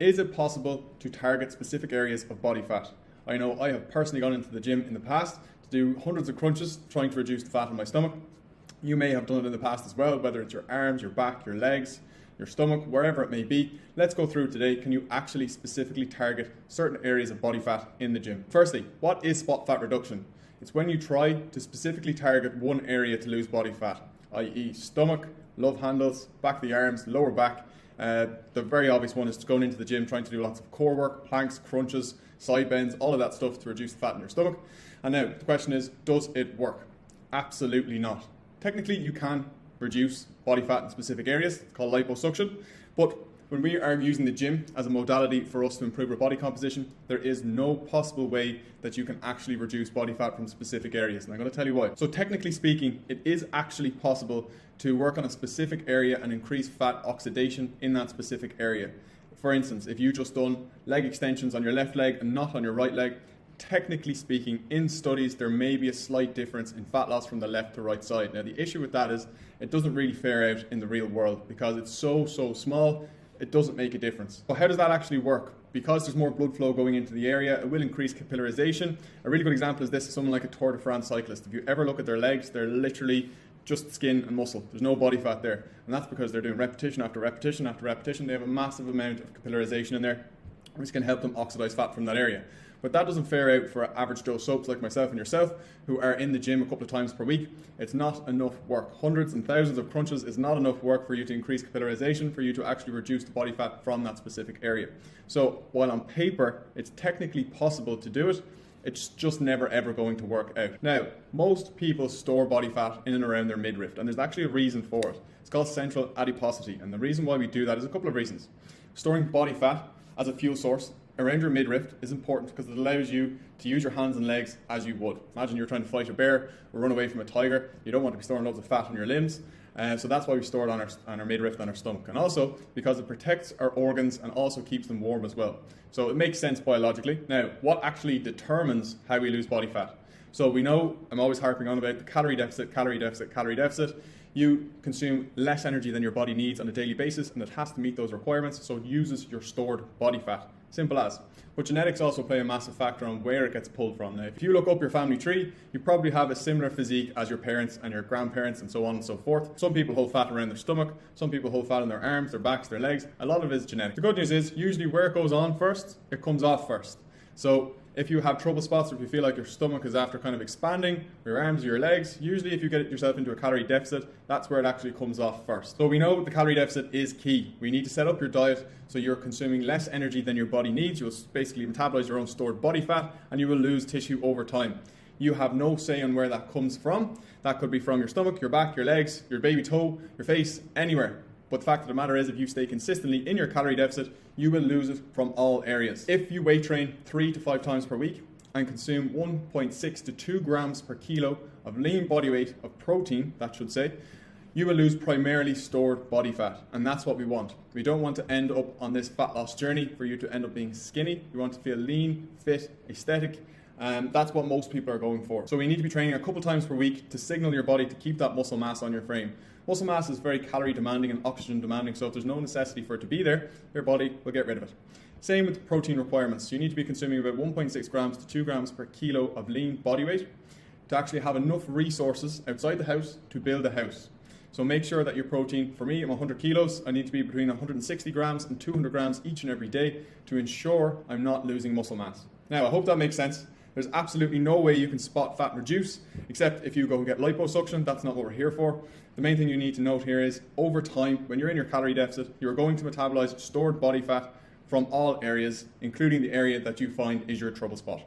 Is it possible to target specific areas of body fat? I know I have personally gone into the gym in the past to do hundreds of crunches trying to reduce the fat in my stomach. You may have done it in the past as well, whether it's your arms, your back, your legs, your stomach, wherever it may be. Let's go through today. Can you actually specifically target certain areas of body fat in the gym? Firstly, what is spot fat reduction? It's when you try to specifically target one area to lose body fat, i.e. stomach, love handles, back of the arms, lower back. The very obvious one is going into the gym, trying to do lots of core work, planks, crunches, side bends, all of that stuff to reduce the fat in your stomach. And now the question is, does it work? Absolutely not. Technically, you can reduce body fat in specific areas. It's called liposuction. But when we are using the gym as a modality for us to improve our body composition, there is no possible way that you can actually reduce body fat from specific areas. And I'm going to tell you why. So technically speaking, it is actually possible to work on a specific area and increase fat oxidation in that specific area. For instance, if you just done leg extensions on your left leg and not on your right leg, technically speaking, in studies, there may be a slight difference in fat loss from the left to right side. Now, the issue with that is it doesn't really fare out in the real world because it's so small, it doesn't make a difference. So how does that actually work? Because there's more blood flow going into the area, it will increase capillarization. A really good example is this, someone like a Tour de France cyclist. If you ever look at their legs, they're literally just skin and muscle. There's no body fat there. And that's because they're doing repetition after repetition after repetition. They have a massive amount of capillarization in there, which can help them oxidize fat from that area. But that doesn't fare out for average Joe soaps like myself and yourself, who are in the gym a couple of times per week. It's not enough work. Hundreds and thousands of crunches is not enough work for you to increase capillarization, for you to actually reduce the body fat from that specific area. So while on paper, it's technically possible to do it, it's just never ever going to work out. Now, most people store body fat in and around their midriff, and there's actually a reason for it. It's called central adiposity, and the reason why we do that is a couple of reasons. Storing body fat as a fuel source around your midriff is important because it allows you to use your hands and legs as you would. Imagine you're trying to fight a bear or run away from a tiger. You don't want to be storing loads of fat on your limbs. So that's why we store it on our midriff and our stomach. And also because it protects our organs and also keeps them warm as well. So it makes sense biologically. Now, what actually determines how we lose body fat? So we know, I'm always harping on about the calorie deficit, calorie deficit, calorie deficit. You consume less energy than your body needs on a daily basis, and it has to meet those requirements, so it uses your stored body fat. Simple as. But genetics also play a massive factor on where it gets pulled from. Now, if you look up your family tree, you probably have a similar physique as your parents and your grandparents and so on and so forth. Some people hold fat around their stomach, some people hold fat in their arms, their backs, their legs. A lot of it is genetic. The good news is, usually where it goes on first, it comes off first. So if you have trouble spots or if you feel like your stomach is after kind of expanding, or your arms or your legs, usually if you get yourself into a calorie deficit, that's where it actually comes off first. So we know the calorie deficit is key. We need to set up your diet so you're consuming less energy than your body needs. You'll basically metabolize your own stored body fat and you will lose tissue over time. You have no say on where that comes from. That could be from your stomach, your back, your legs, your baby toe, your face, anywhere. But the fact of the matter is, if you stay consistently in your calorie deficit, you will lose it from all areas. If you weight train 3 to 5 times per week and consume 1.6 to 2 grams per kilo of lean body weight of protein, that should say, you will lose primarily stored body fat. And that's what we want. We don't want to end up on this fat loss journey for you to end up being skinny. We want to feel lean, fit, aesthetic. And that's what most people are going for. So we need to be training a couple times per week to signal your body to keep that muscle mass on your frame. Muscle mass is very calorie demanding and oxygen demanding, so if there's no necessity for it to be there, your body will get rid of it. Same with protein requirements. You need to be consuming about 1.6 grams to 2 grams per kilo of lean body weight to actually have enough resources outside the house to build a house. So make sure that your protein, for me, I'm 100 kilos, I need to be between 160 grams and 200 grams each and every day to ensure I'm not losing muscle mass. Now, I hope that makes sense. There's absolutely no way you can spot fat reduce, except if you go and get liposuction. That's not what we're here for. The main thing you need to note here is, over time, when you're in your calorie deficit, you're going to metabolize stored body fat from all areas, including the area that you find is your trouble spot.